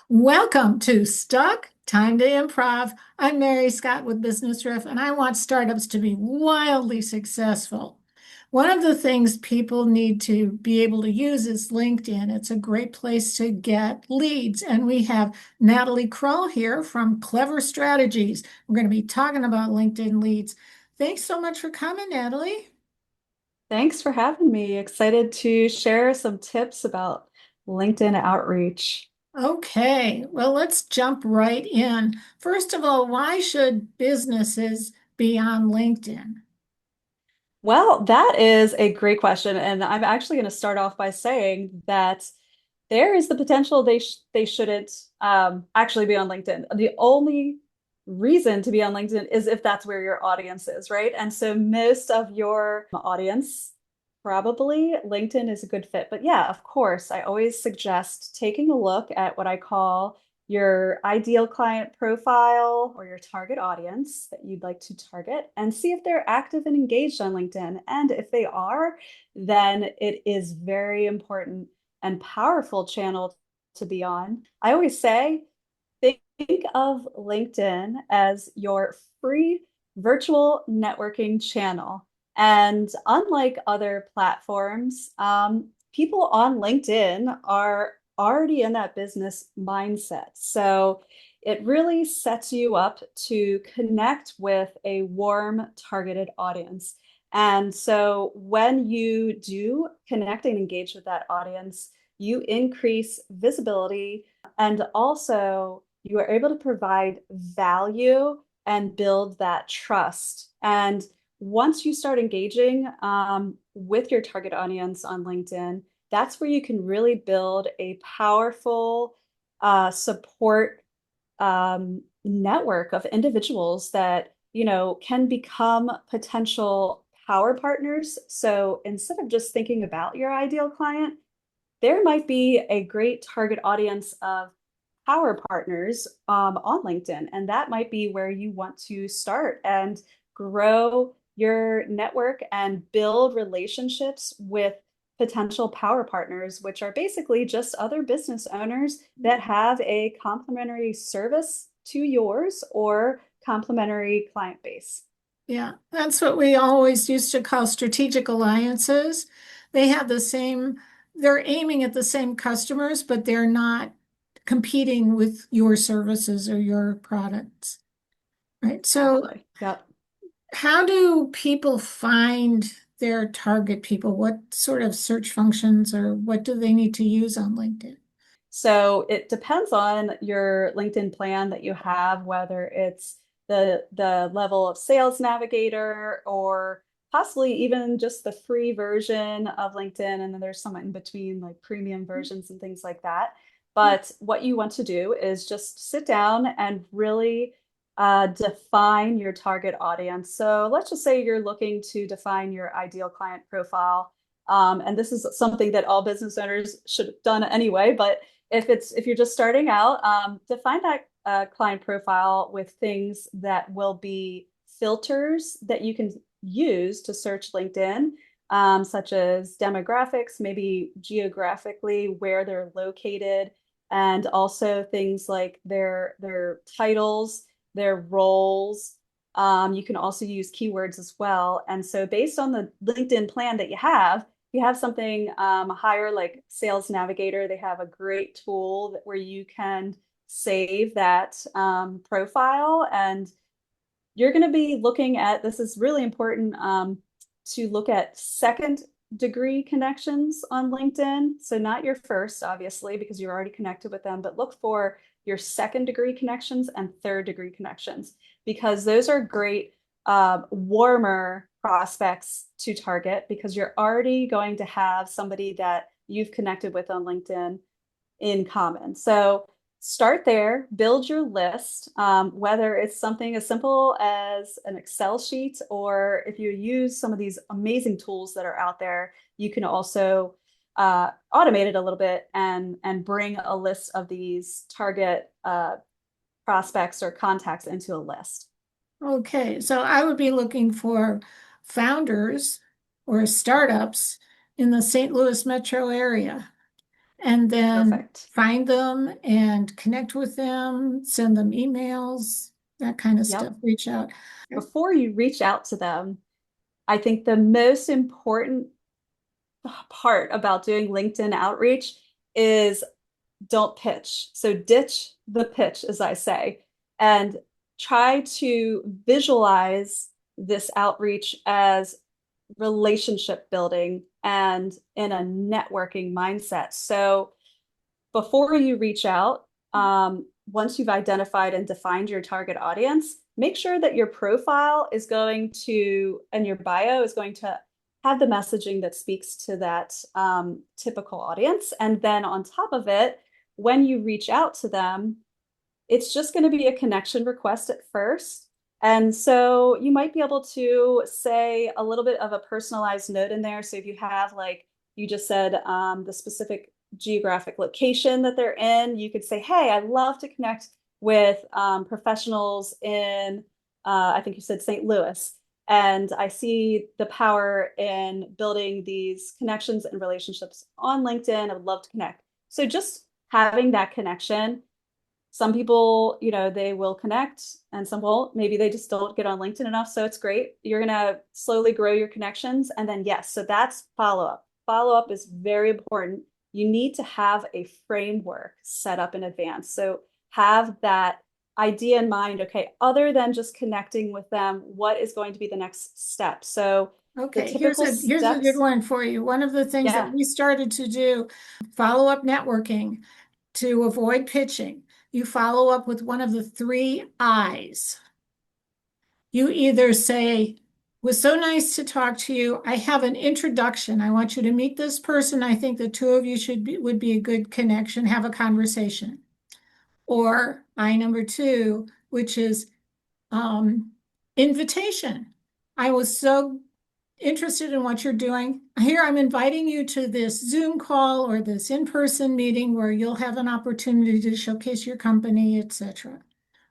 Welcome to Stuck Time to Improv. I'm Mary Scott with Business Riff, and I want startups to be wildly successful. One of the things people need to be able to use is LinkedIn. It's a great place to get leads. And we have Natalie Krul here from Klever Strategies. We're going to be talking about LinkedIn leads. Thanks so much for coming, Natalie. Thanks for having me. Excited to share some tips about LinkedIn outreach. Okay, well, let's jump right in. First of all, why should businesses be on LinkedIn? Well, that is a great question, and I'm actually going to start off by saying that there is the potential they shouldn't actually be on LinkedIn. The only reason to be on LinkedIn is if that's where your audience is, right? And so most of your audience, probably LinkedIn is a good fit. But yeah, of course, I always suggest taking a look at what I call your ideal client profile or your target audience that you'd like to target and see if they're active and engaged on LinkedIn. And if they are, then it is very important and powerful channel to be on. I always say, think of LinkedIn as your free virtual networking channel. And unlike other platforms, people on LinkedIn are already in that business mindset. So it really sets you up to connect with a warm, targeted audience. And so when you do connect and engage with that audience, you increase visibility and also you are able to provide value and build that trust. And once you start engaging with your target audience on LinkedIn, that's where you can really build a powerful support network of individuals that can become potential power partners. So instead of just thinking about your ideal client, there might be a great target audience of power partners on LinkedIn. And that might be where you want to start and grow your network and build relationships with potential power partners, which are basically just other business owners that have a complementary service to yours or complementary client base. Yeah, that's what we always used to call strategic alliances. They have the same, they're aiming at the same customers, but they're not competing with your services or your products, right? So, Exactly. Yep. how do people find their target people? What sort of search functions or what do they need to use on LinkedIn? So it depends on your LinkedIn plan that you have, whether it's the level of sales navigator or possibly even just the free version of LinkedIn. And then there's some in between, like premium versions and things like that. But what you want to do is just sit down and really define your target audience. So let's just say you're looking to define your ideal client profile. And this is something that all business owners should have done anyway, but if you're just starting out, define that client profile with things that will be filters that you can use to search LinkedIn, such as demographics, maybe geographically where they're located, and also things like their titles, their roles. You can also use keywords as well. And so based on the LinkedIn plan that you have something higher like Sales Navigator, they have a great tool where you can save that profile. And you're going to be looking at this is really important to look at second degree connections on LinkedIn. So, not your first, obviously, because you're already connected with them, but look for your second degree connections and third degree connections because those are great warmer prospects to target because you're already going to have somebody that you've connected with on LinkedIn in common. So start there, build your list, whether it's something as simple as an Excel sheet, or if you use some of these amazing tools that are out there, you can also automate it a little bit and bring a list of these target prospects or contacts into a list. Okay, so I would be looking for founders or startups in the St. Louis metro area. and then Perfect. find them and connect with them, send them emails, that kind of stuff, Yep. reach out. Before you reach out to them, I think the most important part about doing LinkedIn outreach is don't pitch. So ditch the pitch, as I say, and try to visualize this outreach as relationship building and in a networking mindset. So before you reach out, once you've identified and defined your target audience, make sure that your profile is going to, and your bio is going to have the messaging that speaks to that typical audience. And then on top of it, when you reach out to them, it's just going to be a connection request at first. And so you might be able to say a little bit of a personalized note in there. So if you have, like you just said, the specific geographic location that they're in, you could say, hey, I'd love to connect with professionals in, I think you said St. Louis. And I see the power in building these connections and relationships on LinkedIn. I would love to connect. So just having that connection, some people, they will connect and some won't. Maybe they just don't get on LinkedIn enough. So it's great. You're going to slowly grow your connections. And then, yes, so that's follow up. Follow up is very important. You need to have a framework set up in advance. So have that idea in mind. Okay, other than just connecting with them, what is going to be the next step? So the Okay, typical here's a good steps, one for you. One of the things that yeah. we started to do, follow-up networking to avoid pitching. You follow up with one of the three I's. You either say, was so nice to talk to you. I have an introduction. I want you to meet this person. I think the two of you would be a good connection, have a conversation. Or I number two, which is um, invitation. I was so interested in what you're doing. Here, I'm inviting you to this Zoom call or this in-person meeting where you'll have an opportunity to showcase your company, etc.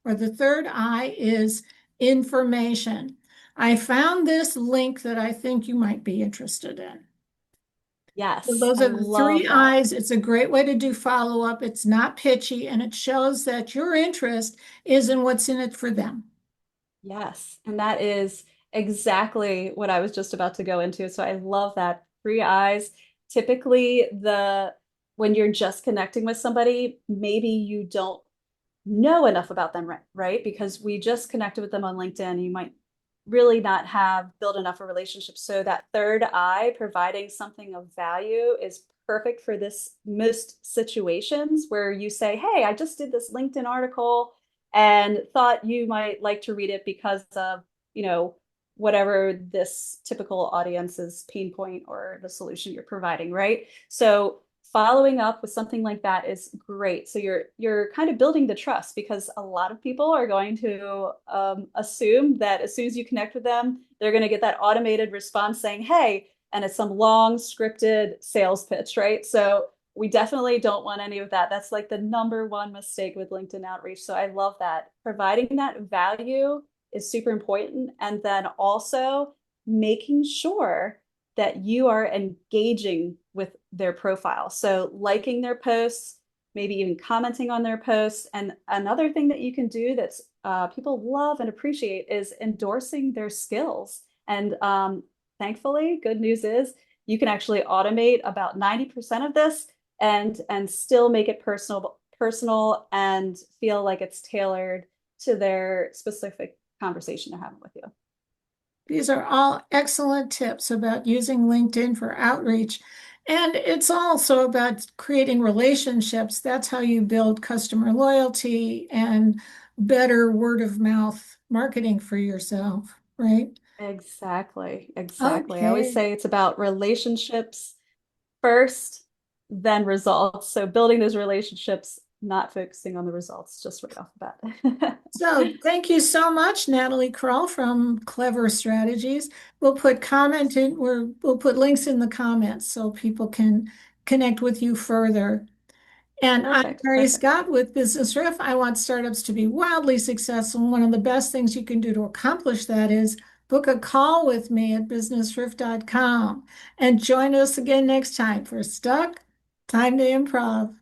Or the third I is information. I found this link that I think you might be interested in. So Yes, those I are the three love that. I's. It's a great way to do follow-up. It's not pitchy, and it shows that your interest is in what's in it for them. Yes, and that is exactly what I was just about to go into. So I love that. Three eyes. Typically, the when you're just connecting with somebody, maybe you don't know enough about them, right? Because we just connected with them on LinkedIn. You might really not have built enough of a relationship. So that third eye, providing something of value, is perfect for this most situations where you say, hey, I just did this LinkedIn article and thought you might like to read it because of, you know, whatever this typical audience's pain point or the solution you're providing, right? So following up with something like that is great. So you're kind of building the trust because a lot of people are going to assume that as soon as you connect with them, they're going to get that automated response saying, "Hey," and it's some long scripted sales pitch, right? So we definitely don't want any of that. That's like the number one mistake with LinkedIn outreach. So I love that. Providing that value is super important. And then also making sure that you are engaging with their profile. So liking their posts, maybe even commenting on their posts. And another thing that you can do that's people love and appreciate is endorsing their skills. And thankfully, good news is you can actually automate about 90% of this and still make it personal and feel like it's tailored to their specific conversation they're having with you. These are all excellent tips about using LinkedIn for outreach. And it's also about creating relationships. That's how you build customer loyalty and better word of mouth marketing for yourself, right? Exactly, exactly. I always Okay. say it's about relationships first, then results. So building those relationships, not focusing on the results just right off the bat. So thank you so much, Natalie Krul from Klever Strategies. We'll put comment in, we'll put links in the comments so people can connect with you further. And I'm Perfect, Mary perfect. Scott with Business Riff. I want startups to be wildly successful. One of the best things you can do to accomplish that is book a call with me at businessriff.com and join us again next time for Stuck Time to improv.